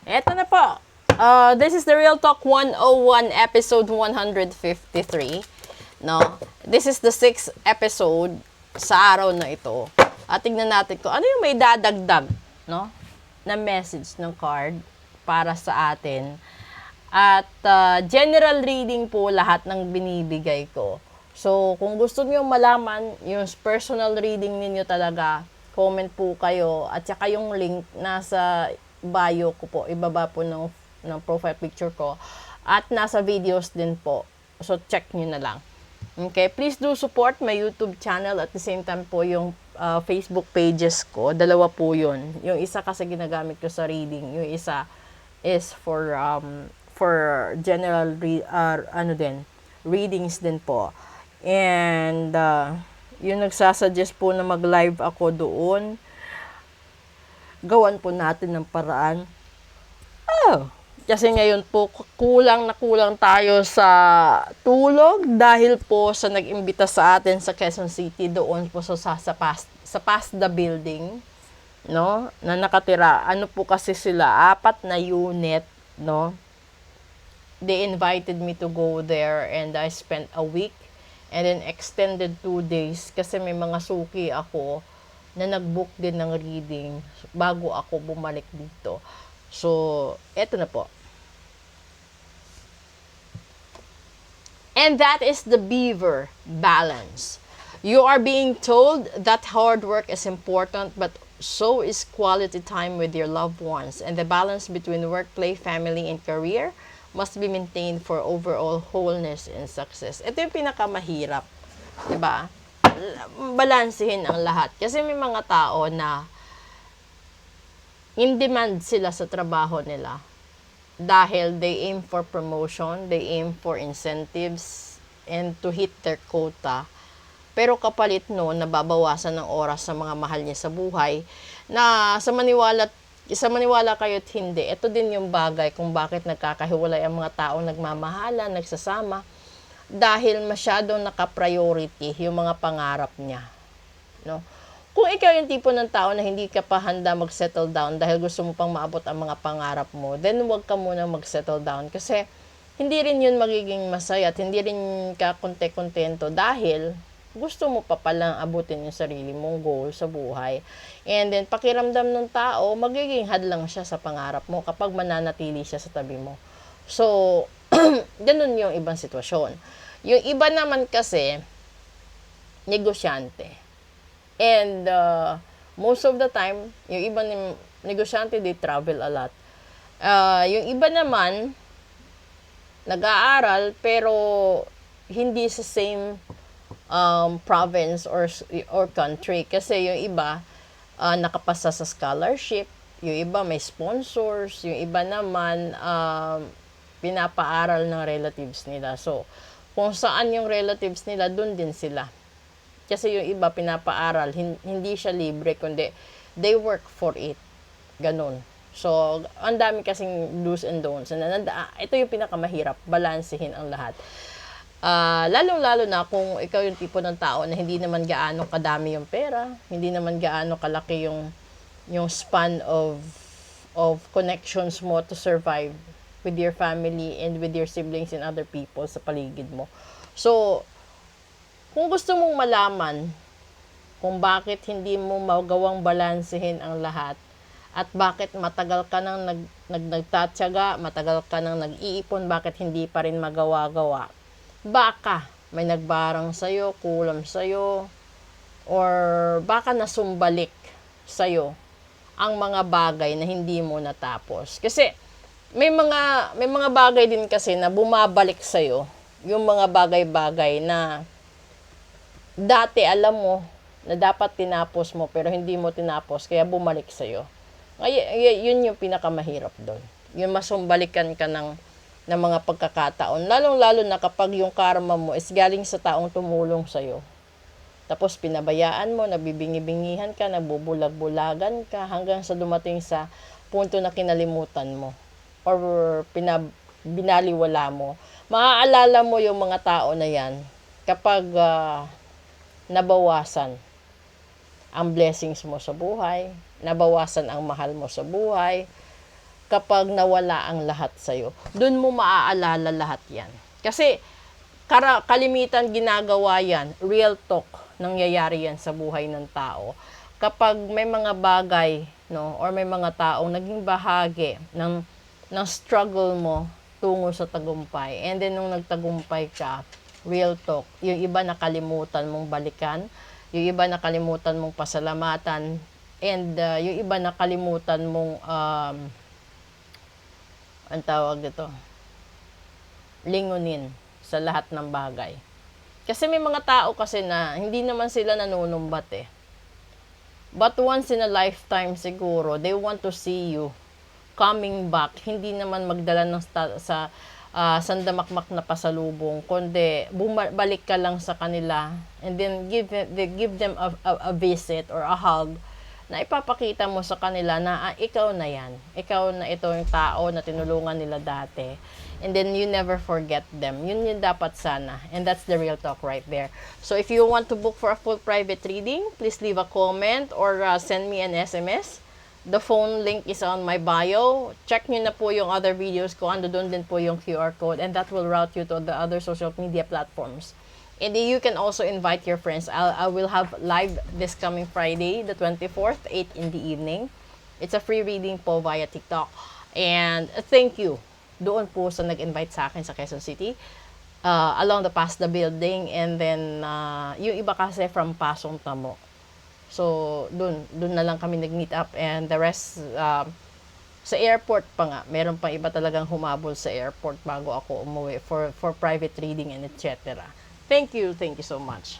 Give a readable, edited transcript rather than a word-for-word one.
Eto na po. This is the Real Talk 101, episode 153. No? This is the 6th episode sa araw na ito. At tignan natin ko ano yung may dadagdag, no? Na message ng card para sa atin. At general reading po lahat ng binibigay ko. So, kung gusto niyo malaman yung personal reading ninyo talaga, comment po kayo. At saka yung link nasa bio ko po, ibaba po ng profile picture ko. At nasa videos din po. So, check nyo na lang. Okay, please do support my YouTube channel at the same time po yung Facebook pages ko. Dalawa po yun. Yung isa kasi ginagamit ko sa reading. Yung isa is for general readings din po. And yung nagsasuggest po na mag-live ako doon, gawan po natin ng paraan. Kasi ngayon po, kulang na kulang tayo sa tulog dahil po sa nag-imbita sa atin sa Quezon City doon po sa past the building, no? Na nakatira. Ano po kasi sila, 4 na unit, no? They invited me to go there and I spent a week and then extended 2 days kasi may mga suki ako na nag-book din ng reading bago ako bumalik dito. So, eto na po. And that is the Beaver balance. You are being told that hard work is important, but so is quality time with your loved ones. And the balance between work, play, family, and career must be maintained for overall wholeness and success. Ito yung pinakamahirap. Diba? Balansehin ang lahat. Kasi may mga tao na in demand sila sa trabaho nila. Dahil they aim for promotion, they aim for incentives, and to hit their quota. Pero kapalit no, nababawasan ng oras sa mga mahal niya sa buhay, na sa maniwala kayo't hindi, ito din yung bagay kung bakit nagkakahiwalay ang mga taong nagmamahalan, nagsasama, dahil masyadong naka-priority yung mga pangarap niya. No? Kung ikaw yung tipo ng tao na hindi ka pa handa mag-settle down dahil gusto mo pang maabot ang mga pangarap mo, then huwag ka muna mag-settle down kasi hindi rin yun magiging masaya at hindi rin ka kontento dahil gusto mo pa palang abutin yung sarili mong goal sa buhay. And then, pakiramdam ng tao, magiging hadlang siya sa pangarap mo kapag mananatili siya sa tabi mo. So, ganun yung ibang sitwasyon. Yung iba naman kasi, negosyante. And most of the time, yung iba negosyante, they travel a lot. Yung iba naman, nag-aaral, pero hindi sa same province or country. Kasi yung iba, nakapasa sa scholarship. Yung iba may sponsors. Yung iba naman, pinapaaral ng relatives nila. So, kung saan yung relatives nila, dun din sila. Kasi yung iba pinapaaral, hindi siya libre, kundi they work for it. Ganun. So, ang dami kasing do's and don'ts. Ito yung pinakamahirap, balansehin ang lahat. Lalong-lalo na kung ikaw yung tipo ng tao na hindi naman gaano kadami yung pera, hindi naman gaano kalaki yung span of connections mo to survive with your family and with your siblings and other people sa paligid mo. So, kung gusto mong malaman kung bakit hindi mo magawang balansehin ang lahat at bakit matagal ka nang nagtatyaga, matagal ka nang nag-iipon, bakit hindi pa rin magawa-gawa, baka may nagbarang sa'yo, kulam sa'yo, or baka nasumbalik sa'yo ang mga bagay na hindi mo natapos. Kasi may mga bagay din kasi na bumabalik sa'yo, yung mga bagay-bagay na dati alam mo na dapat tinapos mo pero hindi mo tinapos kaya bumalik sa'yo. Yun yung pinakamahirap doon. Yung masumbalikan ka ng mga pagkakataon. Lalong-lalo na kapag yung karma mo is galing sa taong tumulong sa'yo. Tapos pinabayaan mo, nabibingi-bingihan ka, nagbubulag-bulagan ka hanggang sa dumating sa punto na kinalimutan mo or binaliwala mo. Maaalala mo yung mga tao na yan kapag nabawasan ang blessings mo sa buhay, nabawasan ang mahal mo sa buhay, kapag nawala ang lahat sa'yo. Doon mo maaalala lahat yan. Kasi kalimitan ginagawa yan, real talk, nangyayari yan sa buhay ng tao. Kapag may mga bagay, no, or may mga taong naging bahagi ng struggle mo tungo sa tagumpay, and then nung nagtagumpay ka, real talk, yung iba nakalimutan mong balikan, yung iba nakalimutan mong pasalamatan, and yung iba nakalimutan mong ang tawag dito, lingunin sa lahat ng bagay. Kasi may mga tao kasi na hindi naman sila nanunumbat eh. But once in a lifetime siguro, they want to see you coming back. Hindi naman magdala ng sa sandamakmak na pasalubong, kundi bumalik ka lang sa kanila and then give them a visit or a hug na ipapakita mo sa kanila na ikaw na yan. Ikaw na ito yung tao na tinulungan nila dati. And then you never forget them. Yun yung dapat sana. And that's the real talk right there. So if you want to book for a full private reading, please leave a comment or send me an SMS. The phone link is on my bio. Check nyo na po yung other videos ko. Ando doon din po yung QR code. And that will route you to the other social media platforms. And you can also invite your friends. I will have live this coming Friday, the 24th, 8 in the evening. It's a free reading po via TikTok. And thank you doon po sa nag-invite sa akin sa Quezon City. Along the Pasta Building. And then, yung iba kasi from Pasong Tamo. So, doon na lang kami nag-meet up. And the rest, sa airport pa nga. Meron pa iba talagang humabol sa airport bago ako umuwi for private reading and etc. Thank you so much.